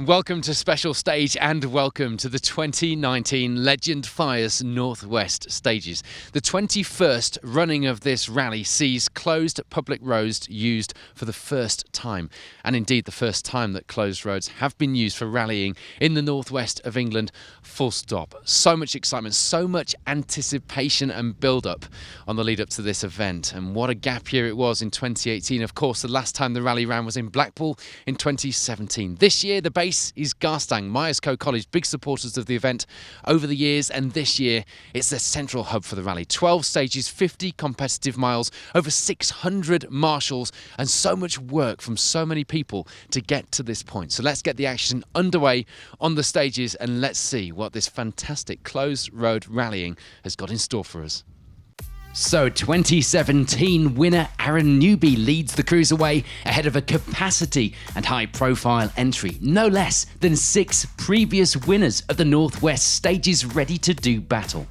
Welcome to Special Stage and welcome to the 2019 Legend Fires Northwest Stages. The 21st running of this rally sees closed public roads used for the first time. And indeed the first time that closed roads have been used for rallying in the northwest of England, full stop. So much excitement, so much anticipation and build-up on the lead up to this event. And what a gap year it was in 2018. Of course, the last time the rally ran was in Blackpool in 2017. This year, the base is Garstang, Myerscough College, big supporters of the event over the years, and this year it's the central hub for the rally. 12 stages, 50 competitive miles, over 600 marshals, and so much work from so many people to get to this point. So let's get the action underway on the stages and let's see what this fantastic closed road rallying has got in store for us. So 2017 winner Aaron Newby leads the cruiserway ahead of a capacity and high-profile entry. No less than 6 previous winners of the Northwest Stages ready to do battle.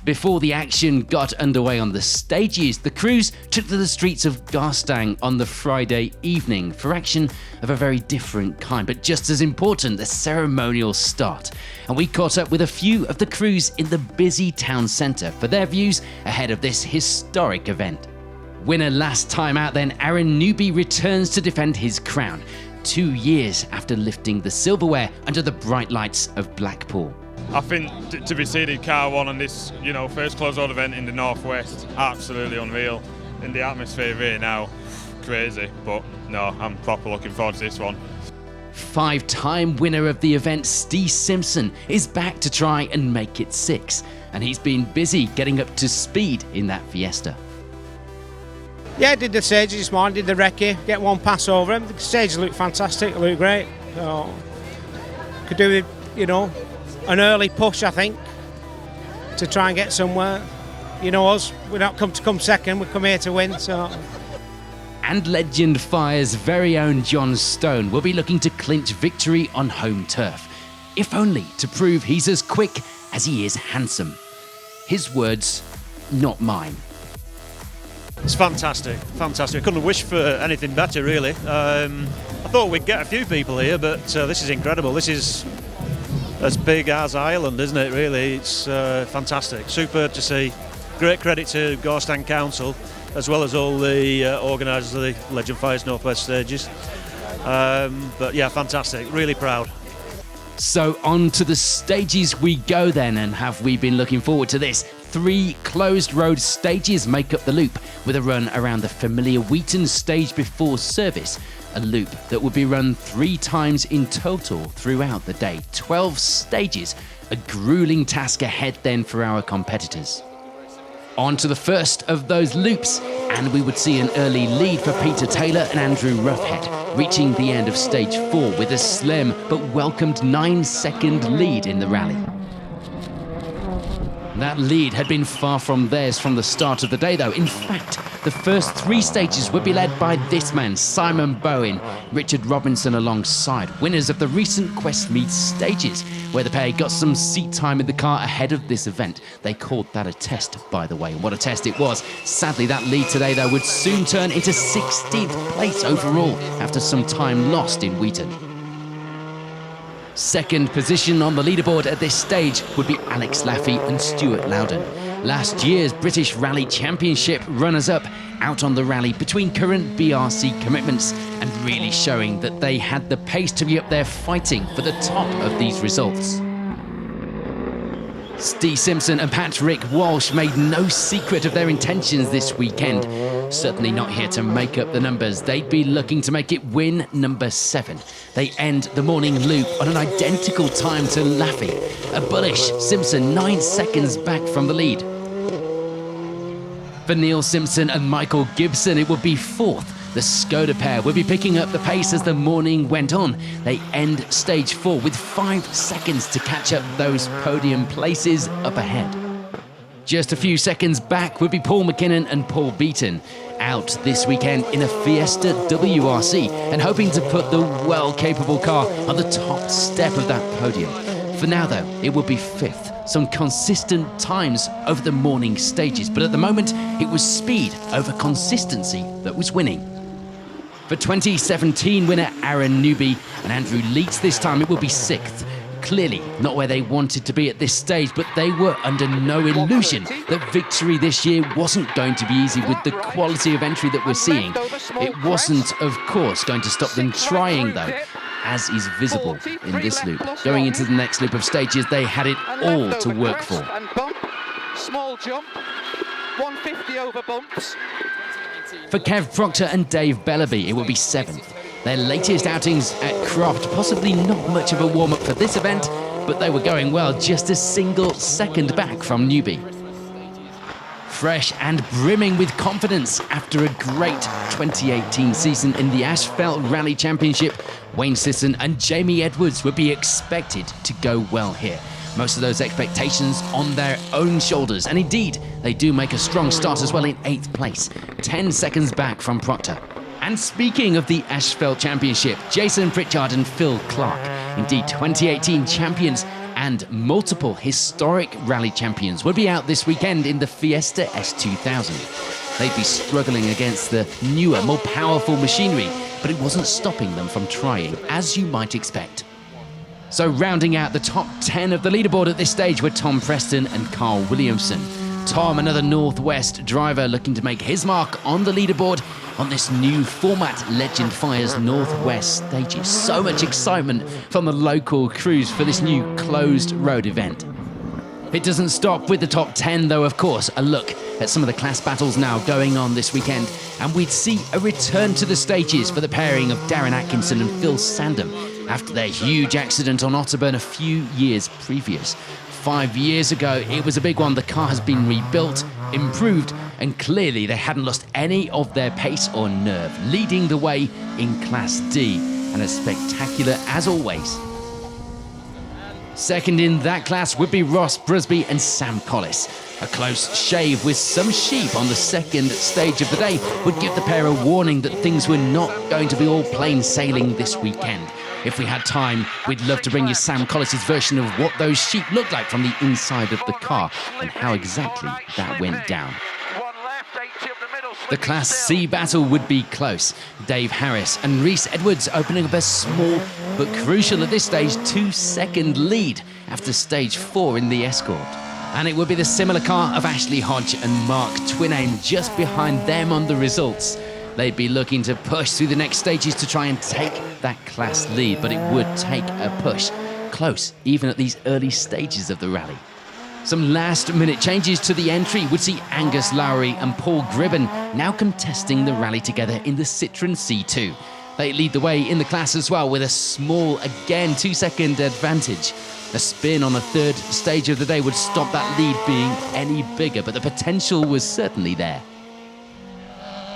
Before the action got underway on the stages, the crews took to the streets of Garstang on the Friday evening for action of a very different kind, but just as important, the ceremonial start. And we caught up with a few of the crews in the busy town centre for their views ahead of this historic event. Winner last time out then, Aaron Newby returns to defend his crown, 2 years after lifting the silverware under the bright lights of Blackpool. I think to be seeded car one on this, first closed road event in the Northwest, absolutely unreal. And the atmosphere here now, crazy. But no, I'm proper looking forward to this one. 5-time winner of the event, Steve Simpson, is back to try and make it 6. And he's been busy getting up to speed in that Fiesta. Yeah, I did the stages this morning, did the recce, get one pass over him. The stages look fantastic, look great. So, could do with, an early push, I think, to try and get somewhere. You know us, we're not come to come second, we come here to win. So. And Legend Fire's very own John Stone will be looking to clinch victory on home turf, if only to prove he's as quick as he is handsome. His words, not mine. It's fantastic, fantastic. I couldn't wish for anything better, really. I thought we'd get a few people here, but this is incredible. This is as big as Ireland, isn't it, really? It's fantastic. Super to see. Great credit to Garstang Council, as well as all the organisers of the Legend Fires Northwest Stages. But yeah, fantastic. Really proud. So on to the stages we go then, and have we been looking forward to this? 3 closed road stages make up the loop, with a run around the familiar Wheaton stage before service, a loop that will be run 3 times in total throughout the day. 12 stages, a grueling task ahead then for our competitors. On to the first of those loops, and we would see an early lead for Peter Taylor and Andrew Roughhead, reaching the end of stage 4 with a slim but welcomed 9-second lead in the rally. That lead had been far from theirs from the start of the day though. In fact, the first 3 stages would be led by this man, Simon Bowen, Richard Robinson alongside, winners of the recent Questmead stages, where the pair got some seat time in the car ahead of this event. They called that a test, by the way, and what a test it was. Sadly, that lead today though would soon turn into 16th place overall after some time lost in Wheaton. Second position on the leaderboard at this stage would be Alex Laffey and Stuart Loudon. Last year's British Rally Championship runners-up out on the rally between current BRC commitments and really showing that they had the pace to be up there fighting for the top of these results. Steve Simpson and Patrick Walsh made no secret of their intentions this weekend. Certainly not here to make up the numbers. They'd be looking to make it win number 7. They end the morning loop on an identical time to Laffey. A bullish Simpson 9 seconds back from the lead. For Neil Simpson and Michael Gibson, it would be 4th. The Skoda pair would be picking up the pace as the morning went on. They end stage 4 with 5 seconds to catch up those podium places up ahead. Just a few seconds back would be Paul McKinnon and Paul Beaton, out this weekend in a Fiesta WRC and hoping to put the well-capable car on the top step of that podium. For now though, it would be 5th. Some consistent times over the morning stages, but at the moment it was speed over consistency that was winning. For 2017 winner Aaron Newby and Andrew Leeds this time, it will be 6th. Clearly not where they wanted to be at this stage, but they were under no illusion that victory this year wasn't going to be easy with the quality of entry that we're seeing. It wasn't, of course, going to stop them trying, though, as is visible in this loop. Going into the next loop of stages, they had it all to work for. Small jump, 150 over bumps. For Kev Proctor and Dave Bellaby, it will be 7th. Their latest outings at Croft, possibly not much of a warm-up for this event, but they were going well, just a single second back from Newby. Fresh and brimming with confidence after a great 2018 season in the Asphalt Rally Championship, Wayne Sisson and Jamie Edwards would be expected to go well here. Most of those expectations on their own shoulders, and indeed, they do make a strong start as well in 8th place, 10 seconds back from Proctor. And speaking of the Asphalt Championship, Jason Pritchard and Phil Clark, indeed 2018 champions and multiple historic rally champions, will be out this weekend in the Fiesta S2000. They'd be struggling against the newer, more powerful machinery, but it wasn't stopping them from trying, as you might expect. So rounding out the top 10 of the leaderboard at this stage were Tom Preston and Carl Williamson. Tom, another Northwest driver looking to make his mark on the leaderboard on this new format, Legend Fire's Northwest stages. So much excitement from the local crews for this new closed road event. It doesn't stop with the top 10 though, of course. A look at some of the class battles now going on this weekend, and we'd see a return to the stages for the pairing of Darren Atkinson and Phil Sandham after their huge accident on Otterburn a few years previous. 5 years ago, it was a big one. The car has been rebuilt, improved, and clearly they hadn't lost any of their pace or nerve, leading the way in Class D, and as spectacular as always. Second in that class would be Ross Brusby and Sam Collis. A close shave with some sheep on the second stage of the day would give the pair a warning that things were not going to be all plain sailing this weekend. If we had time, we'd love to bring you Sam Collis' version of what those sheep looked like from the inside of the car and how exactly that went down. The Class C battle would be close. Dave Harris and Rhys Edwards opening up a small but crucial at this stage 2-second lead after stage 4 in the Escort. And it would be the similar car of Ashley Hodge and Mark Twinane just behind them on the results. They'd be looking to push through the next stages to try and take that class lead, but it would take a push. Close, even at these early stages of the rally. Some last-minute changes to the entry would see Angus Lowry and Paul Gribben now contesting the rally together in the Citroën C2. They lead the way in the class as well with a small, again, 2-second advantage. A spin on the third stage of the day would stop that lead being any bigger, but the potential was certainly there.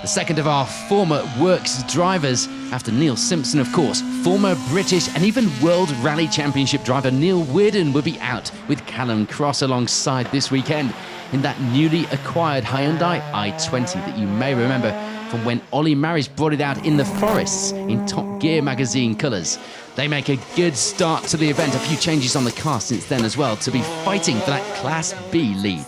The second of our former Works drivers, after Neil Simpson, of course, former British and even World Rally Championship driver Neil Weirden will be out with Callum Cross alongside this weekend in that newly acquired Hyundai i20 that you may remember from when Ollie Marriage brought it out in the forests in Top Gear magazine colours. They make a good start to the event, a few changes on the car since then as well, to be fighting for that Class B lead.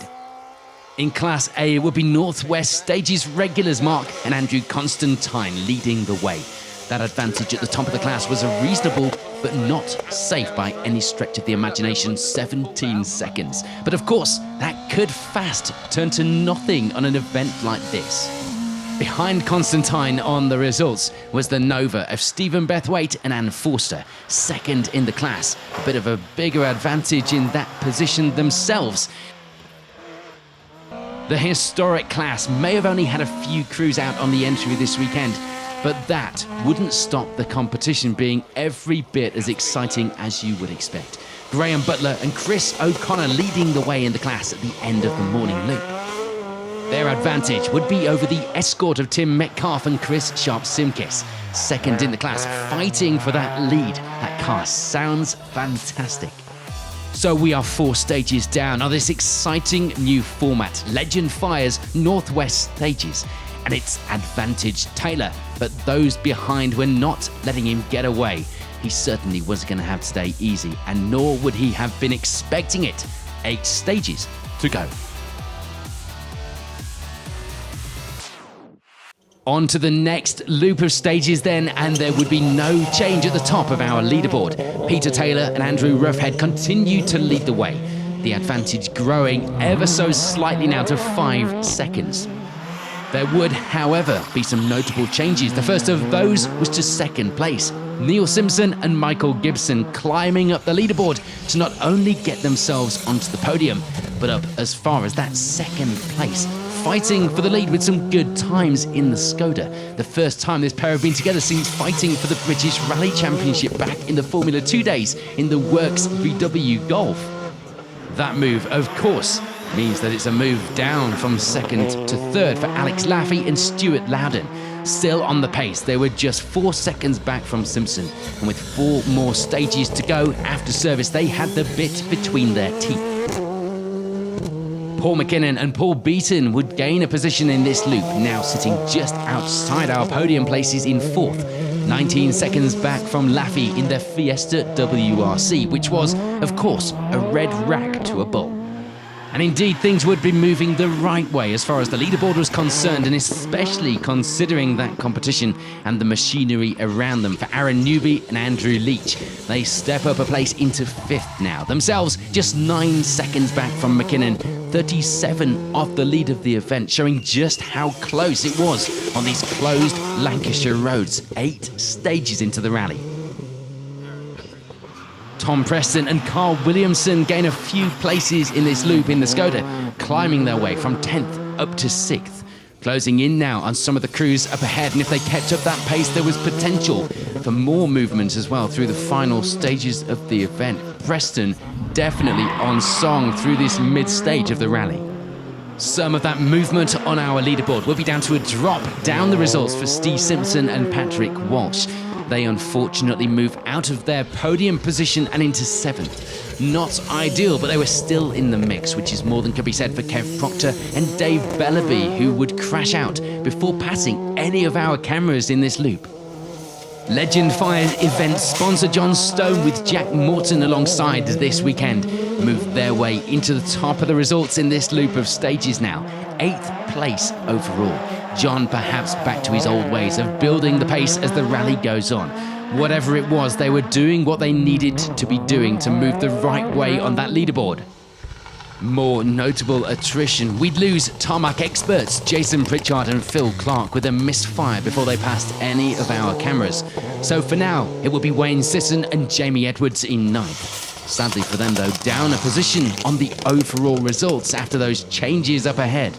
In Class A, it would be Northwest Stages regulars Mark and Andrew Constantine leading the way. That advantage at the top of the class was a reasonable but not safe by any stretch of the imagination 17 seconds. But of course, that could fast turn to nothing on an event like this. Behind Constantine on the results was the Nova of Stephen Bethwaite and Anne Forster, second in the class. A bit of a bigger advantage in that position themselves. The historic class may have only had a few crews out on the entry this weekend, but that wouldn't stop the competition being every bit as exciting as you would expect. Graham Butler and Chris O'Connor leading the way in the class at the end of the morning loop. Their advantage would be over the Escort of Tim Metcalf and Chris Sharp-Simkis. Second in the class, fighting for that lead. That car sounds fantastic. So we are 4 stages down on this exciting new format, Legend Fire's Northwest Stages. And it's advantage Taylor, but those behind were not letting him get away. He certainly wasn't going to have today easy, and nor would he have been expecting it. 8 stages to go. On to the next loop of stages then, and there would be no change at the top of our leaderboard. Peter Taylor and Andrew Roughhead continue to lead the way, the advantage growing ever so slightly now to 5 seconds. There would, however, be some notable changes. The first of those was to second place. Neil Simpson and Michael Gibson climbing up the leaderboard to not only get themselves onto the podium, but up as far as that second place, fighting for the lead with some good times in the Skoda. The first time this pair have been together since fighting for the British Rally Championship back in the Formula 2 days in the Works VW Golf. That move, of course, means that it's a move down from second to third for Alex Laffey and Stuart Loudon. Still on the pace, they were just 4 seconds back from Simpson, and with 4 more stages to go after service, they had the bit between their teeth. Paul McKinnon and Paul Beaton would gain a position in this loop, now sitting just outside our podium places in 4th, 19 seconds back from Laffey in their Fiesta WRC, which was, of course, a red rack to a bull. And indeed, things would be moving the right way as far as the leaderboard was concerned, and especially considering that competition and the machinery around them for Aaron Newby and Andrew Leach. They step up a place into 5th now, themselves just 9 seconds back from McKinnon, 37 off the lead of the event, showing just how close it was on these closed Lancashire roads, 8 stages into the rally. Tom Preston and Carl Williamson gain a few places in this loop in the Skoda, climbing their way from 10th up to 6th. Closing in now on some of the crews up ahead, and if they kept up that pace, there was potential for more movement as well through the final stages of the event. Preston definitely on song through this mid-stage of the rally. Some of that movement on our leaderboard will be down to a drop down the results for Steve Simpson and Patrick Walsh. They unfortunately move out of their podium position and into 7th. Not ideal, but they were still in the mix, which is more than could be said for Kev Proctor and Dave Bellaby, who would crash out before passing any of our cameras in this loop. Legend Fire event sponsor John Stone with Jack Morton alongside this weekend moved their way into the top of the results in this loop of stages now. 8th place overall. John perhaps back to his old ways of building the pace as the rally goes on. Whatever it was, they were doing what they needed to be doing to move the right way on that leaderboard. More notable attrition. We'd lose tarmac experts Jason Pritchard and Phil Clark with a misfire before they passed any of our cameras. So for now, it will be Wayne Sisson and Jamie Edwards in 9th. Sadly for them though, down a position on the overall results after those changes up ahead.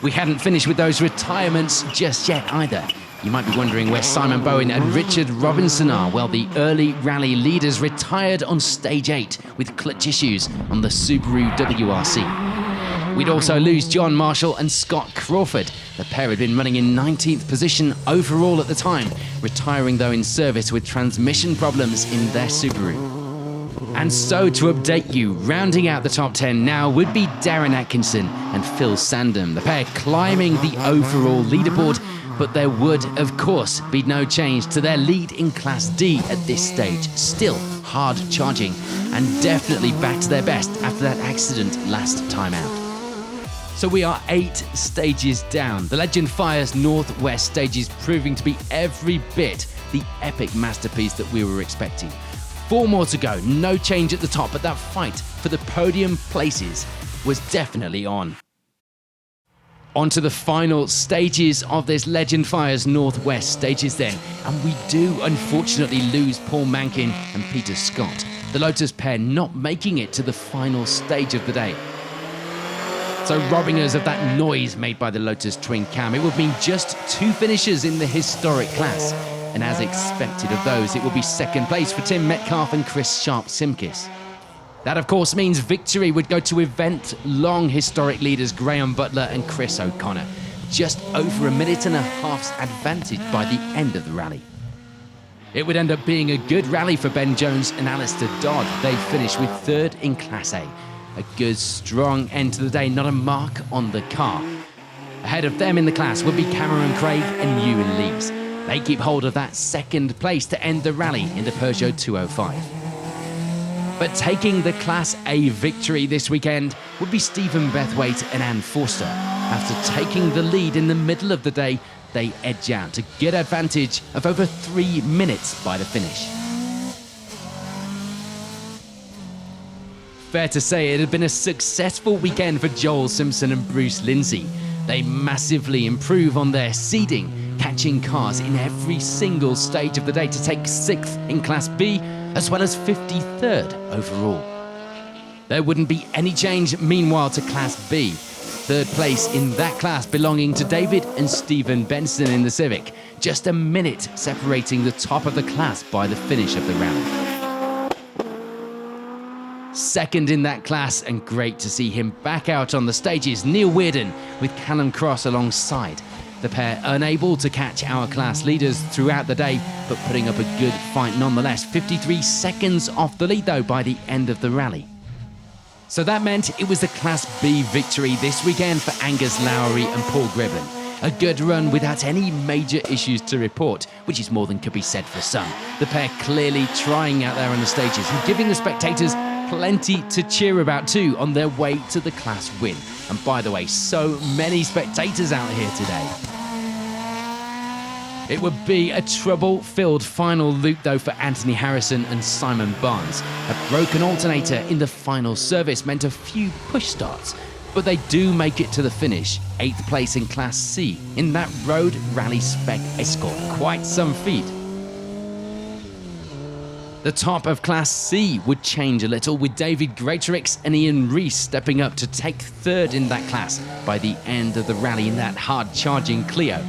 We hadn't finished with those retirements just yet either. You might be wondering where Simon Bowen and Richard Robinson are. Well, the early rally leaders retired on stage 8 with clutch issues on the Subaru WRC. We'd also lose John Marshall and Scott Crawford. The pair had been running in 19th position overall at the time, retiring though in service with transmission problems in their Subaru. And so to update you, rounding out the top 10 now would be Darren Atkinson and Phil Sandham, the pair climbing the overall leaderboard, but there would, of course, be no change to their lead in Class D at this stage. Still hard charging and definitely back to their best after that accident last time out. So we are 8 stages down. The Legend Fires Northwest stage is proving to be every bit the epic masterpiece that we were expecting. 4 more to go, no change at the top, but that fight for the podium places was definitely on. On to the final stages of this Legend Fires Northwest stages then, and we do unfortunately lose Paul Mankin and Peter Scott, the Lotus pair not making it to the final stage of the day. So robbing us of that noise made by the Lotus twin cam, it would mean just 2 finishers in the historic class. And as expected of those, it will be second place for Tim Metcalf and Chris Sharp-Simkis. That, of course, means victory would go to event-long historic leaders Graham Butler and Chris O'Connor, just over a minute and a half's advantage by the end of the rally. It would end up being a good rally for Ben Jones and Alistair Dodd. They finished with 3rd in Class A. A good, strong end to the day, not a mark on the car. Ahead of them in the class would be Cameron Craig and Ewan Lees. They keep hold of that 2nd place to end the rally in the Peugeot 205. But taking the Class A victory this weekend would be Stephen Bethwaite and Anne Forster. After taking the lead in the middle of the day, they edge out a good advantage of over 3 minutes by the finish. Fair to say it had been a successful weekend for Joel Simpson and Bruce Lindsay. They massively improve on their seeding, catching cars in every single stage of the day to take 6th in Class B, as well as 53rd overall. There wouldn't be any change, meanwhile, to Class B. 3rd place in that class belonging to David and Stephen Benson in the Civic, just a minute separating the top of the class by the finish of the rally. 2nd in that class, and great to see him back out on the stages, Neil Weirden with Callum Cross alongside. The pair unable to catch our class leaders throughout the day, but putting up a good fight nonetheless. 53 seconds off the lead though by the end of the rally. So that meant it was the Class B victory this weekend for Angus Lowry and Paul Griblin. A good run without any major issues to report, which is more than could be said for some. The pair clearly trying out there on the stages and giving the spectators plenty to cheer about too on their way to the class win. And by the way, so many spectators out here today. It would be a trouble-filled final loop though for Anthony Harrison and Simon Barnes. A broken alternator in the final service meant a few push starts, but they do make it to the finish. 8th place in Class C in that road rally spec Escort. Quite some feat. The top of Class C would change a little, with David Greatrix and Ian Rees stepping up to take 3rd in that class by the end of the rally in that hard-charging Clio.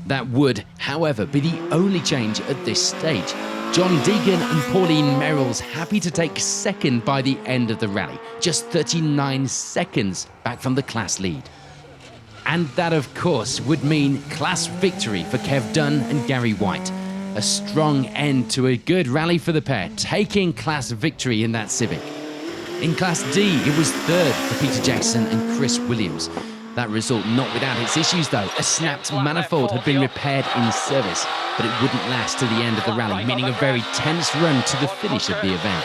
That would, however, be the only change at this stage. John Deegan and Pauline Merrill's happy to take 2nd by the end of the rally, just 39 seconds back from the class lead. And that, of course, would mean class victory for Kev Dunn and Gary White. A strong end to a good rally for the pair, taking class victory in that Civic. In Class D, it was 3rd for Peter Jackson and Chris Williams. That result not without its issues though. A snapped manifold had been repaired in service, but it wouldn't last to the end of the rally, meaning a very tense run to the finish of the event.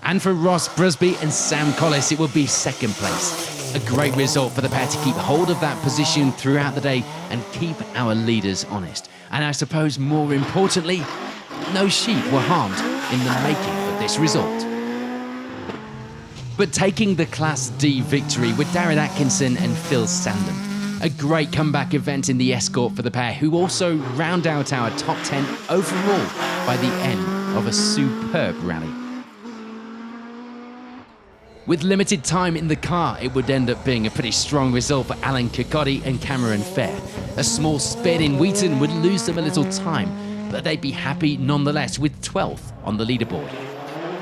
And for Ross Brusby and Sam Collis, it would be 2nd place. A great result for the pair to keep hold of that position throughout the day and keep our leaders honest. And I suppose more importantly, no sheep were harmed in the making of this result. But taking the Class D victory with Darren Atkinson and Phil Sandham. A great comeback event in the Escort for the pair, who also round out our top 10 overall by the end of a superb rally. With limited time in the car, it would end up being a pretty strong result for Alan Kirkcaldy and Cameron Fair. A small spin in Wheaton would lose them a little time, but they'd be happy nonetheless with 12th on the leaderboard.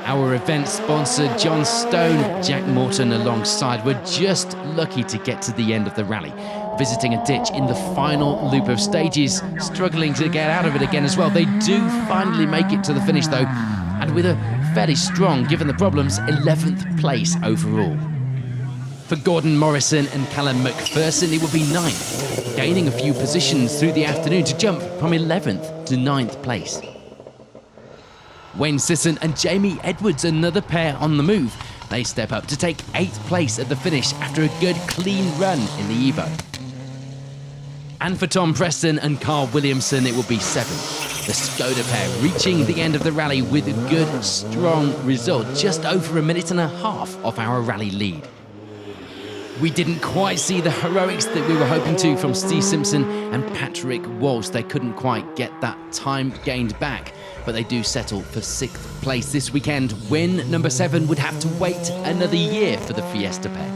Our event sponsor, John Stone, Jack Morton alongside, were just lucky to get to the end of the rally, visiting a ditch in the final loop of stages, struggling to get out of it again as well. They do finally make it to the finish though, and with a fairly strong, given the problems, 11th place overall. For Gordon Morrison and Callum McPherson, it would be 9th, gaining a few positions through the afternoon to jump from 11th to 9th place. Wayne Sisson and Jamie Edwards, another pair on the move. They step up to take 8th place at the finish after a good clean run in the Evo. And for Tom Preston and Carl Williamson, it will be 7th. The Skoda pair reaching the end of the rally with a good, strong result, just over a minute and a half off our rally lead. We didn't quite see the heroics that we were hoping to from Steve Simpson and Patrick Walsh. They couldn't quite get that time gained back, but they do settle for 6th place this weekend. Win number 7 would have to wait another year for the Fiesta pair.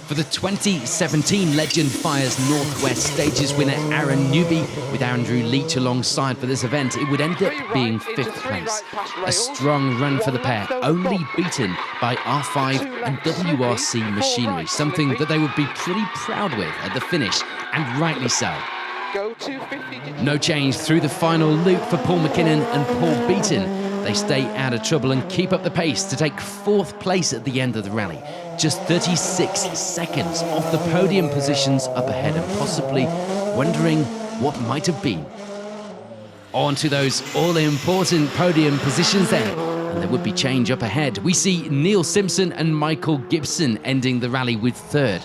For the 2017 Legend Fires Northwest Stages winner Aaron Newby, with Andrew Leach alongside for this event, it would end up being 5th place. A strong run for the pair, only beaten by R5 and WRC Machinery, something that they would be pretty proud with at the finish, and rightly so. No change through the final loop for Paul McKinnon and Paul Beaton. They stay out of trouble and keep up the pace to take 4th place at the end of the rally. Just 36 seconds off the podium positions up ahead, and possibly wondering what might have been. On to those all-important podium positions then. And there would be change up ahead. We see Neil Simpson and Michael Gibson ending the rally with third.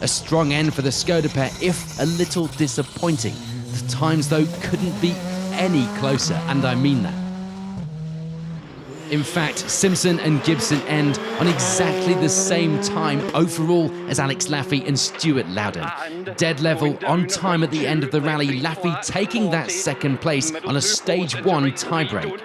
A strong end for the Skoda pair, if a little disappointing. The times, though, couldn't be any closer, and I mean that. In fact, Simpson and Gibson end on exactly the same time overall as Alex Laffey and Stuart Loudon. Dead level on time at the end of the rally, Laffey taking that second place on a stage 1 tiebreak.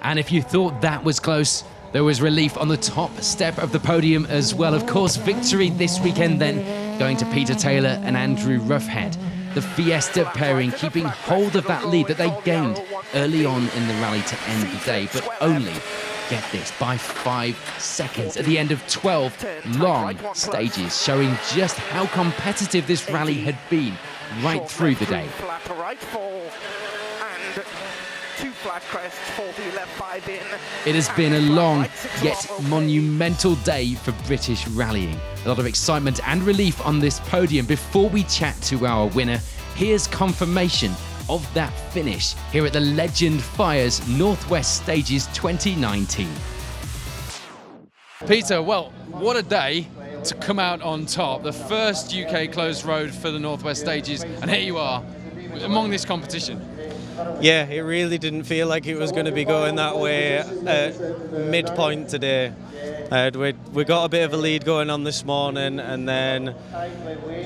And if you thought that was close, there was relief on the top step of the podium as well. Of course, victory this weekend then going to Peter Taylor and Andrew Ruffhead. The Fiesta pairing keeping hold of that lead that they gained early on in the rally to end the day, but only, get this, by 5 seconds at the end of 12 long stages, showing just how competitive this rally had been right through the day. It has been a long yet monumental day for British rallying. A lot of excitement and relief on this podium. Before we chat to our winner, here's confirmation of that finish here at the Legend Fires Northwest Stages 2019. Peter, well, what a day to come out on top. The first UK closed road for the Northwest Stages, and here you are among this competition. Yeah, it really didn't feel like it was going to be going that way at midpoint today. We got a bit of a lead going on this morning, and then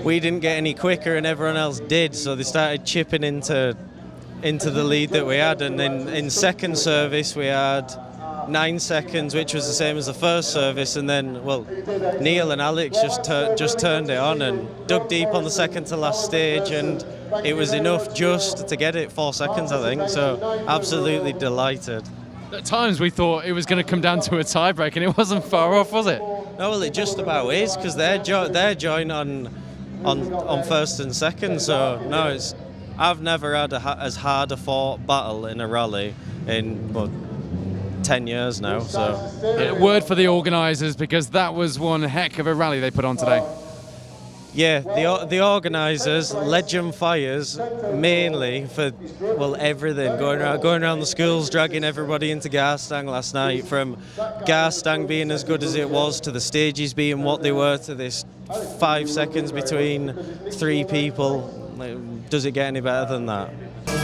we didn't get any quicker and everyone else did, so they started chipping into the lead that we had. And then in second service we had 9 seconds, which was the same as the first service, and then, well, Neil and Alex just turned it on and dug deep on the second to last stage, and it was enough just to get it 4 seconds, I think. So absolutely delighted. At times we thought it was going to come down to a tiebreak, and it wasn't far off, was it? No, well, it just about is, because they're joined on first and second. So no, I've never had as hard a fought battle in a rally in 10 years now. So yeah, word for the organisers, because that was one heck of a rally they put on today. Yeah, the organisers, Legend Fires, mainly for, well, everything, going around the schools, dragging everybody into Garstang last night, from Garstang being as good as it was to the stages being what they were to this 5 seconds between 3 people. Does it get any better than that?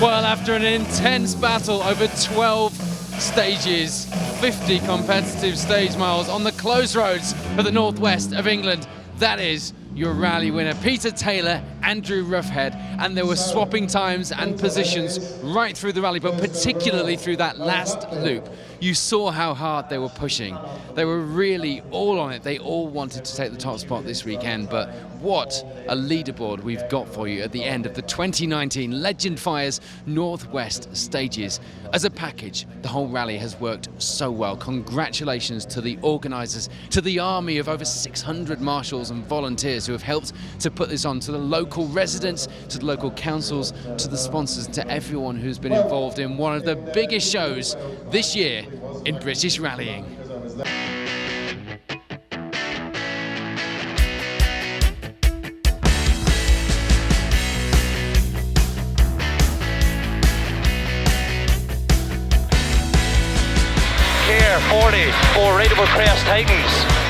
Well, after an intense battle over 12 stages, 50 competitive stage miles on the closed roads for the northwest of England, that is your rally winner, Peter Taylor, Andrew Ruffhead, and there were swapping times and positions right through the rally, but particularly through that last loop. You saw how hard they were pushing. They were really all on it. They all wanted to take the top spot this weekend, but what a leaderboard we've got for you at the end of the 2019 Legend Fires Northwest Stages. As a package, the whole rally has worked so well. Congratulations to the organisers, to the army of over 600 marshals and volunteers who have helped to put this on, to the local residents, to the local councils, to the sponsors, to everyone who's been involved in one of the biggest shows this year in British rallying. Here, 40 for Raidable Crest Titans.